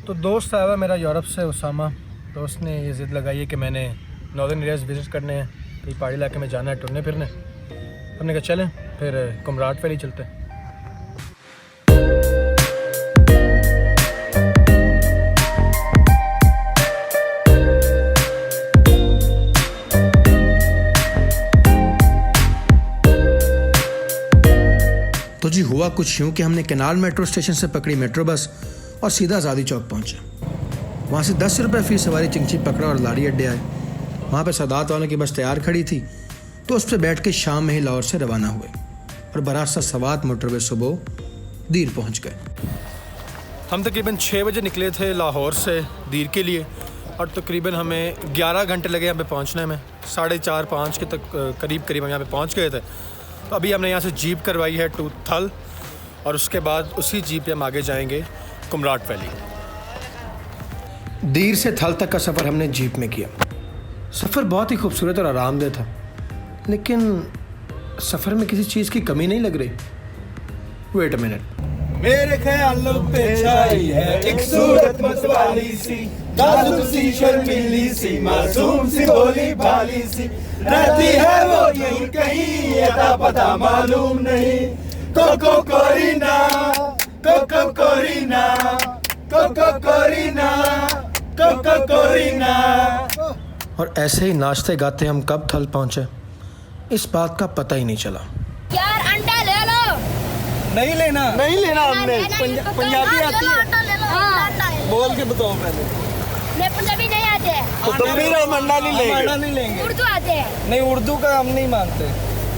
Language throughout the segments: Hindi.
तो दोस्त आया हुआ मेरा यूरोप से, उसामा। दोस्त ने ये ज़िद लगाई है कि मैंने नॉर्दर्न एरियाज़ विज़िट करने हैं, कहीं पहाड़ी इलाके में जाना है टुरने फिरने। हमने कहा चलें फिर कुमराट वैली चलते हैं। तो जी हुआ कुछ यूँ कि हमने केनाल मेट्रो स्टेशन से पकड़ी मेट्रो बस और सीधा आज़ादी चौक पहुँचे। वहाँ से 10 रुपये फ़ी सवारी चिंची पकड़ा और लाड़ी अड्डे आए। वहाँ पे सादात वालों की बस तैयार खड़ी थी, तो उस पर बैठ के शाम में ही लाहौर से रवाना हुए और बरास्ता सवात मोटरवे सुबह दीर पहुँच गए। हम तकरीबन 6 बजे निकले थे लाहौर से दीर के लिए और तकरीबन हमें 11 घंटे लगे यहाँ पे पहुँचने में। 4:30-5 के तक करीब हम यहाँ पे पहुँच गए थे। तो अभी हमने यहाँ से जीप करवाई है टू थल और उसके बाद उसी जीप पे हम आगे जाएंगे कुमराट वैली। दीर से थल तक का सफ़र हमने जीप में किया। सफ़र बहुत ही खूबसूरत और आरामदेह था, लेकिन सफ़र में किसी चीज़ की कमी नहीं लग रही। वेट अ मिनट, मेरे ख्यालों पे छाई है एक सूरत मतवाली सी, नाजुक सी शर्मीली सी, मासूम सी भोली भाली सी, रहती है वो यहीं कहीं, अता पता मालूम नहीं। कोको कोरीना, कोको कोरीना, कोको कोरीना, कोको कोरीना। और ऐसे ही नाचते गाते हम कब थल पहुँचे इस बात का पता ही नहीं चला। यार अंडा ले लो। नहीं लेना हमने। पंजाबी आती है? बोल के बताओ पहले। मैं पंजाबी नहीं आते। तो तुम भी हम अंडा नहीं लेंगे। उर्दू आते हैं। नहीं, उर्दू का हम नहीं मानते।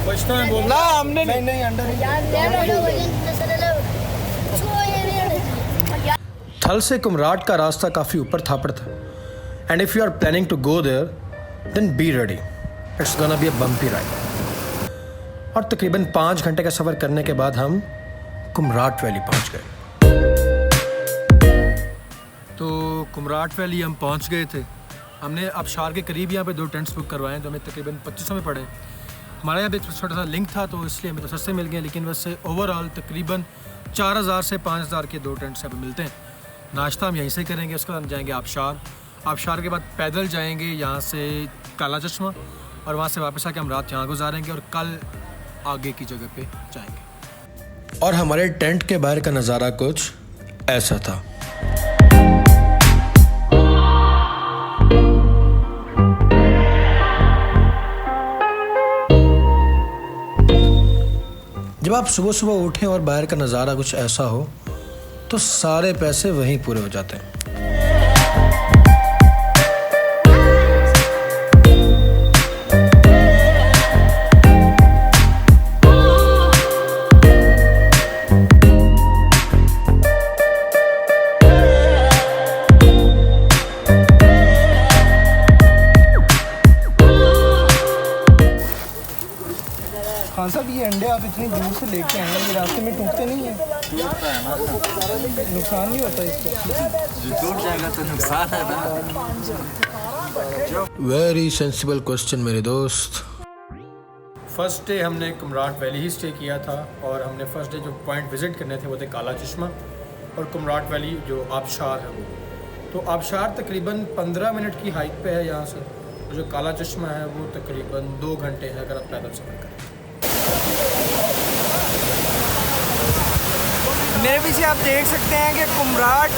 बचता है बोलना। ना हमने नहीं अंडा नहीं। यार ले लो। थल से कुमराट का रास्ता काफ़ी ऊपर थापड़ था, and if you are planning to go there then be ready, it's gonna be a bumpy ride. और तकरीबन 5 घंटे का सफ़र करने के बाद हम कुमराट वैली पहुंच गए। तो कुमराट वैली हम पहुंच गए थे। हमने आबशार के करीब यहाँ पे 2 टेंट्स बुक करवाए, तो हमें तकरीबन 2500 में पड़े। हमारे यहाँ पे छोटा सा लिंक था तो इसलिए हमें तो सस्ते मिल गए, लेकिन वैसे ओवरऑल तकरीबन 4000 से 5000 के 2 टेंट्स यहाँ पे मिलते हैं। नाश्ता हम यहीं से करेंगे, उसके बाद हम जाएंगे आबशार के बाद पैदल जाएंगे यहाँ से काला चश्मा और वहाँ से वापस आके हम रात यहाँ गुजारेंगे और कल आगे की जगह पे जाएंगे। और हमारे टेंट के बाहर का नज़ारा कुछ ऐसा था। जब आप सुबह सुबह उठें और बाहर का नज़ारा कुछ ऐसा हो तो सारे पैसे वहीं पूरे हो जाते हैं। खान साहब, ये अंडे आप इतनी दूर से लेके आए हैं, ये रास्ते में टूटते नहीं है? नुकसान नहीं होता इसका? टूट जाएगा तो नुकसान है ना। वेरी सेंसिबल क्वेश्चन मेरे दोस्त। फर्स्ट डे हमने कुमराट वैली ही स्टे किया था और हमने फर्स्ट डे जो पॉइंट विज़िट करने थे वो थे काला चश्मा और कुमराट वैली जो आबशार है वो। तो आबशार तकरीबन 15 मिनट की हाइट पे है यहाँ से, और जो काला चश्मा है वो तकरीबन 2 घंटे है अगर आप पैदल सफ़र करें। मेरे पीछे आप देख सकते हैं कि कुमराट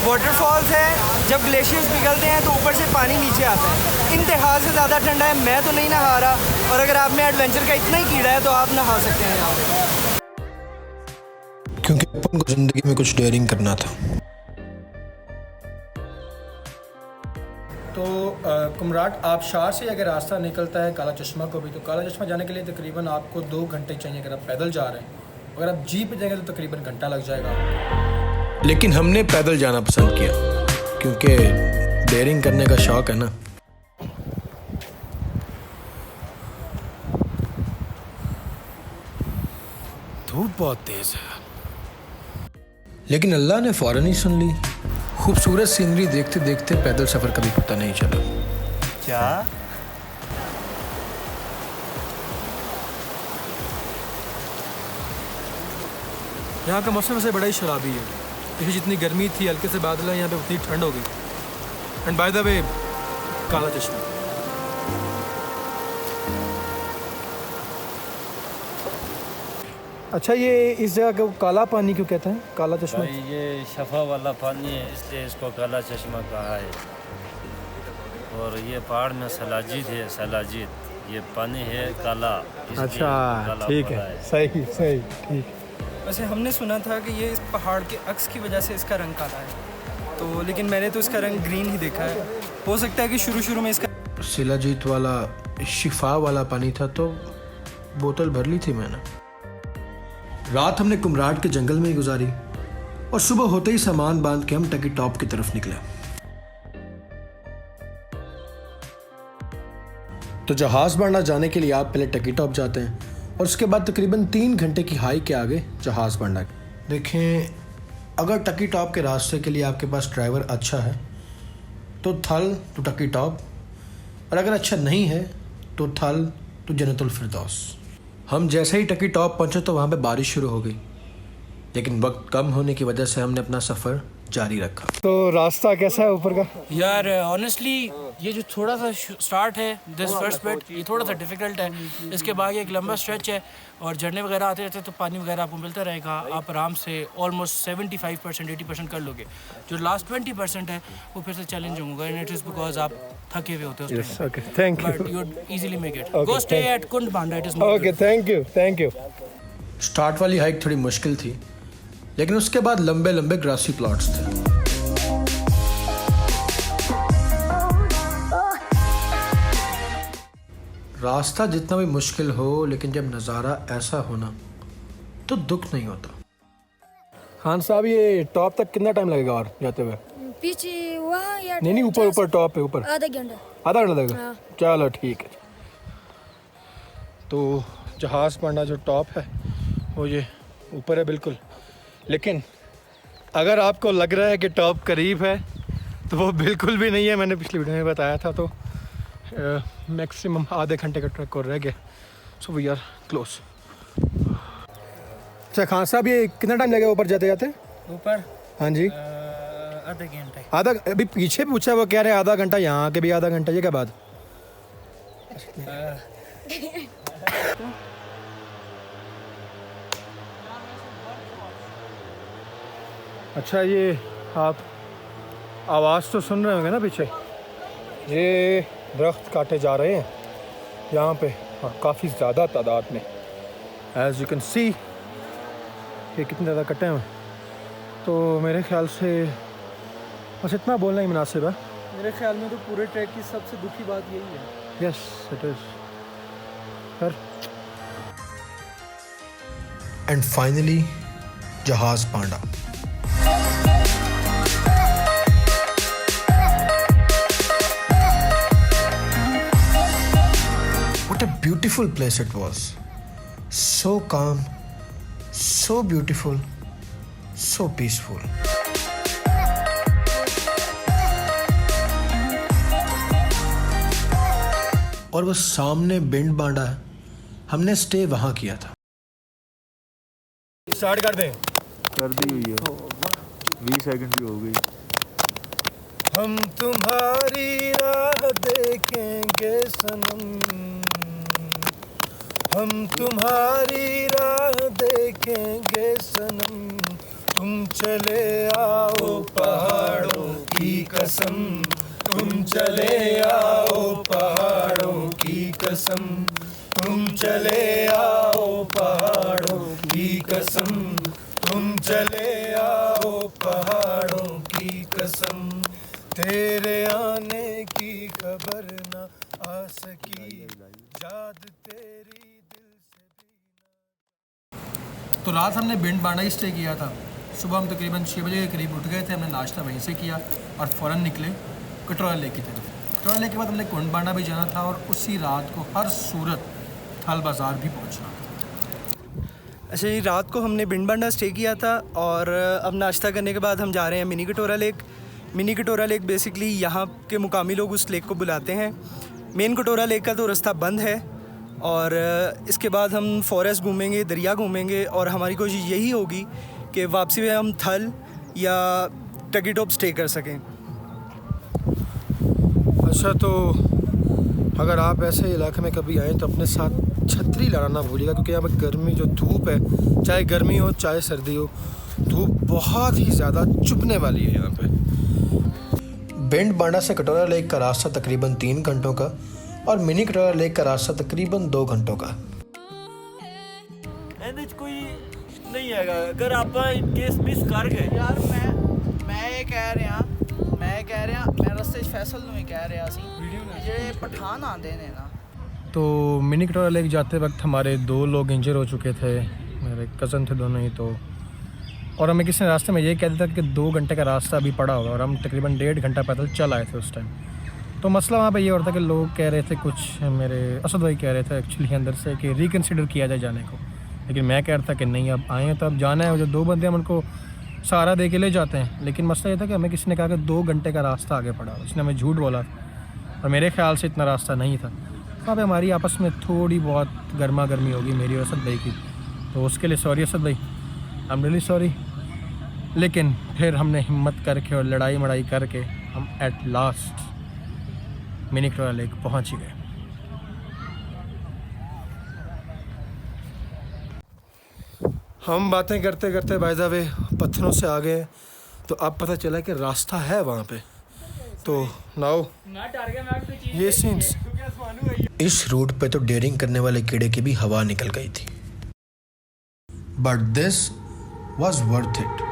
वाटरफॉल्स है। जब ग्लेशियर्स पिघलते हैं तो ऊपर से पानी नीचे आता है। इंतहा से ज़्यादा ठंडा है, मैं तो नहीं नहा रहा, और अगर आप में एडवेंचर का इतना ही कीड़ा है तो आप नहा सकते हैं यहाँ पे। क्योंकि अपन को ज़िंदगी में कुछ डेयरिंग करना था। तो कुमराट आबशार से अगर रास्ता निकलता है काला चश्मा को भी, तो काला चश्मा जाने के लिए तकरीबन आपको 2 घंटे चाहिए अगर आप पैदल जा रहे हैं। अगर आप जीप पे जाएंगे तो तकरीबन घंटा लग जाएगा। लेकिन हमने पैदल जाना पसंद किया क्योंकि डेयरिंग करने का शौक है ना। धूप बहुत तेज़ है, लेकिन अल्लाह ने फ़ौरन ही सुन ली। खूबसूरत सीनरी देखते देखते पैदल सफ़र कभी पता नहीं चला। क्या? यहाँ का मौसम से बड़ा ही शराबी है। पीछे जितनी गर्मी थी, हल्के से बादल है, यहाँ पे उतनी ठंड हो गई। एंड बाय द वे, काला चश्मा। अच्छा, ये इस जगह को काला पानी क्यों कहते हैं, काला चश्मा? भाई ये शफा वाला पानी है, इसलिए इसको काला चश्मा कहा है। और ये पहाड़ में सलाजीत है, सलाजीत, ये पानी है काला। अच्छा, ठीक है, सही सही, ठीक। वैसे हमने सुना था कि ये इस पहाड़ के अक्स की वजह से इसका रंग काला है, तो लेकिन मैंने तो इसका रंग ग्रीन ही देखा है। हो सकता है कि शुरू में इसका शिलाजीत वाला शिफा वाला पानी था, तो बोतल भर ली थी मैंने। रात हमने कुमराट के जंगल में ही गुजारी और सुबह होते ही सामान बांध के हम टकी टॉप की तरफ निकले। तो जहाज बांडा जाने के लिए आप पहले टकी टॉप जाते हैं और उसके बाद तकरीबन 3 घंटे की हाइक के आगे जहाज बांडा। देखें, अगर टकी टॉप के रास्ते के लिए आपके पास ड्राइवर अच्छा है तो थल तो टकी टॉप, और अगर अच्छा नहीं है तो थल तो जन्नतुल फिरदौस। हम जैसे ही टकी टॉप पहुंचे तो वहाँ पे बारिश शुरू हो गई, लेकिन वक्त कम होने की वजह से हमने अपना सफ़र जारी रखा। तो रास्ता कैसा है ऊपर का? यार ऑनेस्टली ये जो थोड़ा सा स्टार्ट है, दिस फर्स्ट बिट, ये थोड़ा सा डिफिकल्ट है। इसके बाद एक लंबा स्ट्रेच है और झरने वगैरह आते रहते हैं, तो पानी वगैरह आपको मिलता रहेगा। आप आराम से ऑलमोस्ट 75% 80% कर लोगे। जो लास्ट 20% है वो फिर से चैलेंज होगा, एंड इट इज़ बिकॉज आप थके हुए होते हो। Yes, okay, thank you. But you easily make it. Go stay at Kund Banda, it is okay, thank you, thank you. Start वाली हाइक थोड़ी मुश्किल थी, लेकिन उसके बाद लंबे लंबे ग्रासी प्लॉट्स थे। रास्ता जितना भी मुश्किल हो, लेकिन जब नज़ारा ऐसा हो ना तो दुख नहीं होता। खान साहब, ये टॉप तक कितना टाइम लगेगा और जाते हुए? पीछे वहाँ या नहीं, ऊपर ऊपर टॉप पे ऊपर आधा घंटा। आधा घंटा लगेगा? हाँ। चलो ठीक है। तो जहाज बांडा जो टॉप है वो ये ऊपर है बिल्कुल, लेकिन अगर आपको लग रहा है कि टॉप करीब है तो वो बिल्कुल भी नहीं है। मैंने पिछली वीडियो में बताया था। तो मैक्सिमम आधे घंटे का ट्रैक और रह गया, सो वी आर क्लोज। अच्छा खान साहब, ये कितना टाइम लगेगा ऊपर जाते जाते? ऊपर हाँ जी, आधा घंटा। आधा? अभी पीछे पूछा, वो कह रहे हैं आधा घंटा, यहाँ के भी आधा घंटा, ये क्या बात? अच्छा, ये आप आवाज़ तो सुन रहे होंगे ना पीछे? ये दरख्त काटे जा रहे हैं यहाँ पे, हाँ, काफ़ी ज़्यादा तादाद में। एज़ यू कैन सी ये कितने ज़्यादा कटे हैं। तो मेरे ख्याल से बस इतना बोलना ही मुनासिब है। मेरे ख्याल में तो पूरे ट्रैक की सबसे दुखी बात यही है। Yes, it is. Sir, and finally जहाज बांडा। What a beautiful place it was. So calm, so beautiful, so peaceful. और वो सामने बिंड बांडा है, हमने स्टे वहाँ किया था। स्टार्ट कर दें। कर दी हुई है, 20 सेकंड की हो गई। हम तुम्हारी राह देखेंगे सनम, हम तुम्हारी राह देखेंगे सनम, तुम चले आओ पहाड़ों की कसम, तुम चले आओ पहाड़ों की कसम, तुम चले आओ पहाड़ों की कसम, तुम चले आओ पहाड़ों की कसम, तेरे आने की खबर न आ सकी, याद तेरी दिल से भी। तो रात हमने बिंड बांडा ही स्टे किया था। सुबह हम तकरीबन 6 बजे के करीब उठ गए थे। हमने नाश्ता वहीं से किया और फ़ौरन निकले कटोरा लेक की तरफ। कटोरा लेक के बाद हमने कुंड बांडा भी जाना था और उसी रात को हर सूरत थल बाज़ार भी पहुँचना था। अच्छा, ये रात को हमने बिंड बांडा स्टे किया था और अब नाश्ता करने के बाद हम जा रहे हैं मिनी कटोरा लेक। मिनी कटोरा लेक बेसिकली यहाँ के मुकामी लोग उस लेक को बुलाते हैं। मेन कटोरा लेक का तो रास्ता बंद है और इसके बाद हम फॉरेस्ट घूमेंगे, दरिया घूमेंगे और हमारी कोशिश यही होगी कि वापसी में हम थल या टकी टॉप स्टे कर सकें। अच्छा, तो अगर आप ऐसे इलाके में कभी आएँ तो अपने साथ छतरी लाना ना भूलिएगा, क्योंकि यहाँ पर गर्मी जो धूप है, चाहे गर्मी हो चाहे सर्दी हो, धूप बहुत ही ज़्यादा चुभने वाली है यहाँ पे। बिंड बांडा से कटोरा लेक का रास्ता तकरीबन 3 घंटों का और मिनी कटोरा लेक का रास्ता तकरीबन 2 घंटों का। कोई नहीं है अगर आप केस मिस कर गए यार मैं ये कह रहा मैं रस्ते फैसल ਨੂੰ ਹੀ ਕਹਿ ਰਿਹਾ ਸੀ ਜਿਹੜੇ पठान आते हैं ना। तो मिनी कटोरा लेक जाते वक्त हमारे 2 लोग इंजर हो चुके थे, मेरे कज़न थे दोनों ही। तो और हमें किसी ने रास्ते में ये कह दिया था कि 2 घंटे का रास्ता अभी पड़ा होगा, और हम तकरीबन 1.5 घंटा पैदल चल आए थे उस टाइम। तो मसला वहाँ पे ये होता कि लोग कह रहे थे, कुछ मेरे असद भाई कह रहे थे एक्चुअली अंदर से कि रिकन्सिडर किया जाए जाने को, लेकिन मैं कह रहा था कि नहीं, अब आए हैं तो अब जाना है। जो 2 बंदे हम उनको सहारा दे के ले जाते हैं, लेकिन मसला ये था कि हमें किसी ने कहा कि 2 घंटे का रास्ता आगे पड़ा, उसने हमें झूठ बोला और मेरे ख्याल से इतना रास्ता नहीं था। वहाँ पे हमारी आपस में थोड़ी बहुत गर्मा गर्मी होगी मेरी और असद भाई की, तो उसके लिए सॉरी असद भाई, आई एम रियली सॉरी। लेकिन फिर हमने हिम्मत करके और लड़ाई मड़ाई करके हम एट लास्ट मिनी कटोरा लेक पहुँच ही गए। हम बातें करते करते बाय द वे पत्थरों से आ गए, तो अब पता चला कि रास्ता है वहाँ पे। तो नाउ ये सीन्स, इस रूट पे तो डेयरिंग करने वाले कीड़े की भी हवा निकल गई थी, but this was worth it.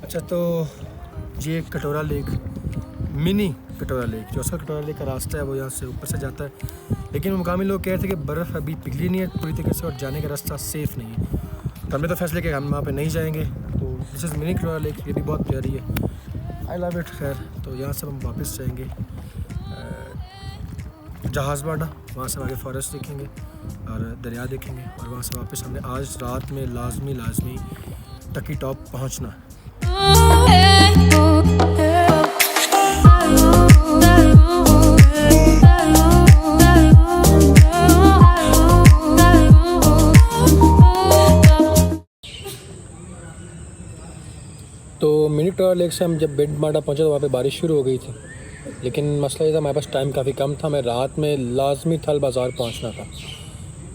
अच्छा, तो ये कटोरा लेक, मिनी कटोरा लेक, जो उसका कटोरा लेक का रास्ता है वो यहाँ से ऊपर से जाता है, लेकिन मुकामी लोग कह रहे थे कि बर्फ़ अभी पिघली नहीं है पूरी तरीके से और जाने का रास्ता सेफ़ नहीं है। तो हमने तो फैसले किया हम वहाँ पे नहीं जाएंगे। तो दिस इज़ मिनी कटोरा लेक, ये भी बहुत प्यारी है, आई लव इट। खैर, तो यहाँ से हम वापस जाएंगे जहाज़ बांडा, वहाँ से आगे फॉरेस्ट देखेंगे और दरिया देखेंगे, और वहाँ से वापस हमने आज रात में लाजमी टकी टॉप पहुँचना है। तो मिनी कटोरा लेक से हम जब बिंड बांडा पहुँचे तो वहाँ पे बारिश शुरू हो गई थी, लेकिन मसला ये था हमारे पास टाइम काफ़ी कम था, हमें रात में लाजमी थल बाज़ार पहुँचना था।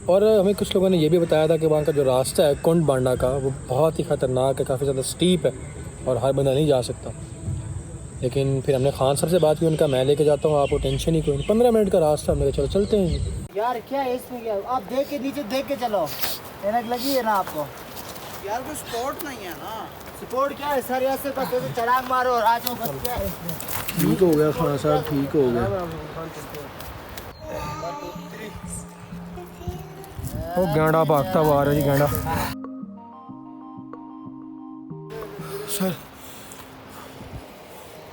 और हमें कुछ लोगों ने ये भी बताया था कि वहाँ का जो रास्ता है कुंड बांडा का, वो बहुत ही ख़तरनाक है, काफ़ी ज़्यादा स्टीप है और हर बंदा नहीं जा सकता। लेकिन फिर हमने खान साहब से बात की, उनका मैं लेके जाता हूँ, आपको टेंशन ही कोई नहीं, 15 मिनट का रास्ता, हमने कहा चलो चलते हैं। यार क्या है इसमें, क्या आप देख के नीचे देख के चलो, ऐनक लगी है ना आपको। यार कोई स्पोर्ट नहीं है ना। स्पोर्ट क्या है सर, ऐसे बस ऐसे चढ़ाक मारो और आज बस क्या है। ठीक हो गया खान साहब, ठीक हो गया। वो गांडा भागता हुआ आ रहा जी, गांडा। सर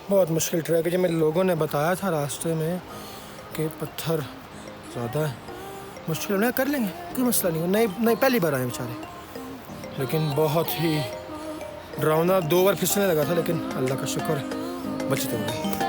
बहुत मुश्किल ट्रैक है जी, मेरे लोगों ने बताया था रास्ते में कि पत्थर ज़्यादा है, मुश्किल उन्हें कर लेंगे, कोई मसला नहीं, नहीं पहली बार आए बेचारे, लेकिन बहुत ही डरावना। 2 बार फिसलने लगा था, लेकिन अल्लाह का शुक्र है बचते हो गए।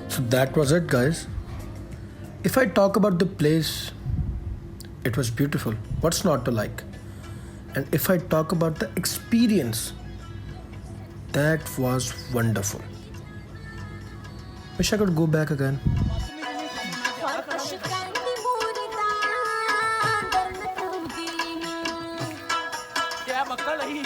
So that was it, guys. If I talk about the place, it was beautiful. What's not to like? And if I talk about the experience, that was wonderful. Wish I could go back again. क्या बक्का लगी